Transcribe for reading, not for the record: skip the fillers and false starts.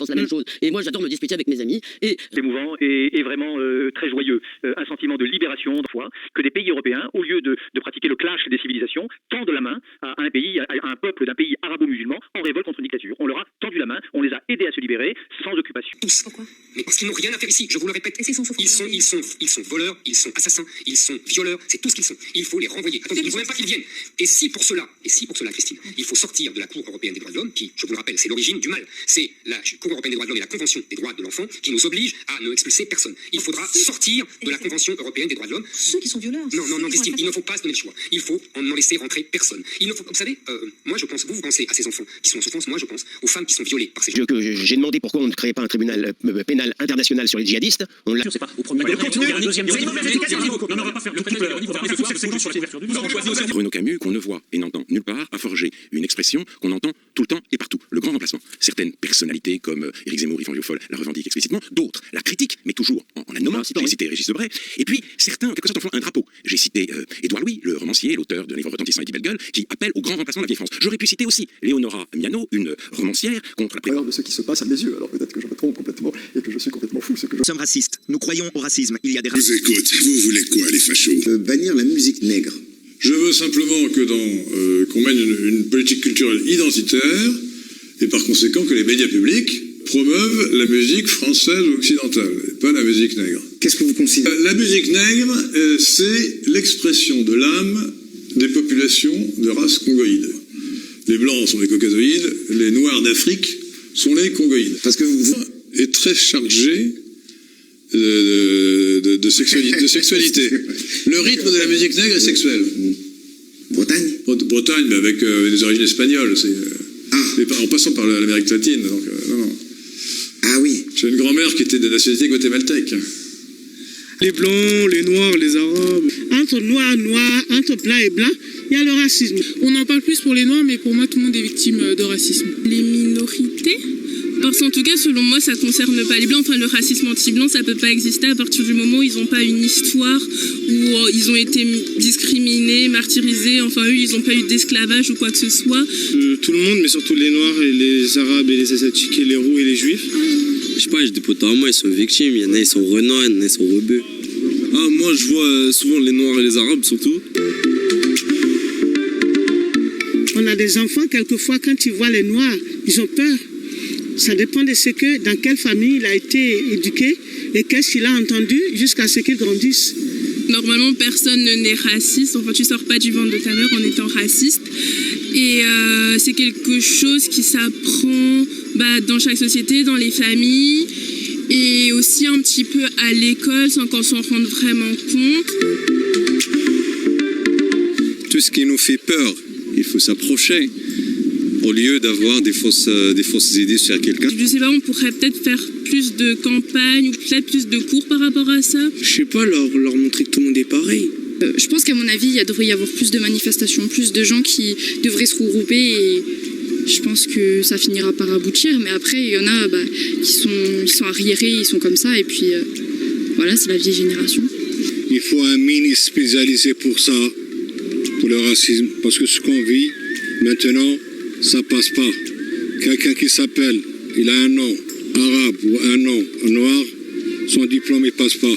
pense la même chose. Et moi, j'adore me disputer avec mes amis. Et émouvant et vraiment très joyeux. Un sentiment de libération, de foi, que des pays européens, au lieu de pratiquer le clash des civilisations, tendent la main à un pays, à un peuple d'un pays arabo-musulman en révolte contre une dictature. On leur a tendu la main, on les a aidés à se libérer sans occupation. Tous. Pourquoi? Mais parce qu'ils n'ont rien à faire ici, je vous le répète. Ils sont voleurs, ils sont assassins, ils sont violeurs, c'est tout ce qu'ils sont. Il faut les renvoyer. Attendez, il ne faut même pas qu'ils viennent. Et si pour cela, Christine, il faut sortir de la Cour européenne des droits de l'homme, qui, je vous le rappelle, c'est l'origine du mal. C'est la Cour européenne des droits de l'homme et la Convention des droits de l'enfant qui nous oblige à ne expulser personne. Il faudra sortir de la Convention européenne des droits de l'homme. Ceux qui sont violeurs. Non, Christine, il ne faut pas se donner le choix. Il faut en laisser rentrer personne. Il ne faut, vous savez, moi je pense, vous pensez à ces enfants qui sont en souffrance, moi je pense aux femmes qui sont violées par ces gens. J'ai demandé pourquoi on ne créait pas un tribunal pénal international sur les djihadistes. On l'a. C'est pas au premier Bruno Camus, qu'on ne voit et n'entend nulle part, a forgé une expression qu'on entend tout le temps et partout. Le grand remplacement. Certaines personnalités comme Éric Zemmour, Yvan Rioufol la revendiquent explicitement, d'autres la critiquent, mais toujours en anonymat. J'ai cité Régis Debray. Et puis, certains, en quelque sorte, en font un drapeau. J'ai cité Édouard Louis, le romancier, l'auteur de livres retentissants et Belle Gueule, qui appelle au grand remplacement de la vieille France. J'aurais pu citer aussi Léonora Miano, une romancière contre la prévalence de ce qui se passe à mes yeux. Alors peut-être que je me trompe complètement et que je suis complètement fou. Nous sommes racistes. Nous croyons au racisme. Il y a des racistes. Je vous écoute. Vous voulez quoi, les fachos? Bannir la musique nègre. Je veux simplement que qu'on mène une politique culturelle identitaire et par conséquent que les médias publics promeuvent la musique française ou occidentale, et pas la musique nègre. Qu'est-ce que vous considérez? La musique nègre, c'est l'expression de l'âme des populations de race congoïde. Les blancs sont les caucasoïdes, les noirs d'Afrique sont les congoïdes. Parce que vous est très chargé de sexualité. Le rythme de la musique nègre est sexuel. Bretagne? Bretagne, mais avec des origines espagnoles. En passant par l'Amérique latine. Donc, non. Ah oui. J'ai une grand-mère qui était de nationalité guatémaltèque. Les blancs, les noirs, les arabes. Entre noirs, entre blancs et blancs, il y a le racisme. On en parle plus pour les noirs, mais pour moi, tout le monde est victime de racisme. Les minorités? Parce qu'en tout cas, selon moi, ça ne concerne pas les blancs. Enfin, le racisme anti-blanc, ça ne peut pas exister à partir du moment où ils n'ont pas une histoire, où ils ont été discriminés, martyrisés. Enfin, eux, ils n'ont pas eu d'esclavage ou quoi que ce soit. Tout le monde, mais surtout les noirs et les arabes et les asiatiques et les roux et les juifs. Je sais pas, j'ai des potes à moi, ils sont victimes. Il y en a, ils sont renards, il y en a, ils sont rebeux. Ah, moi, je vois souvent les noirs et les arabes, surtout. On a des enfants, quelquefois, quand ils voient les noirs, ils ont peur. Ça dépend de ce que, dans quelle famille il a été éduqué et qu'est-ce qu'il a entendu jusqu'à ce qu'il grandisse. Normalement, personne n'est raciste. Enfin, tu ne sors pas du ventre de ta mère en étant raciste. Et c'est quelque chose qui s'apprend dans chaque société, dans les familles et aussi un petit peu à l'école sans qu'on s'en rende vraiment compte. Tout ce qui nous fait peur, il faut s'approcher. Au lieu d'avoir des fausses idées sur quelqu'un. Je sais pas, on pourrait peut-être faire plus de campagnes ou peut-être plus de cours par rapport à ça. Je sais pas, leur montrer que tout le monde est pareil. Je pense qu'à mon avis, il devrait y avoir plus de manifestations, plus de gens qui devraient se regrouper et je pense que ça finira par aboutir. Mais après, il y en a qui sont arriérés, ils sont comme ça et puis voilà, c'est la vieille génération. Il faut un mini spécialisé pour ça, pour le racisme, parce que ce qu'on vit maintenant, ça passe pas. Quelqu'un qui s'appelle, il a un nom arabe ou un nom noir, son diplôme il passe pas.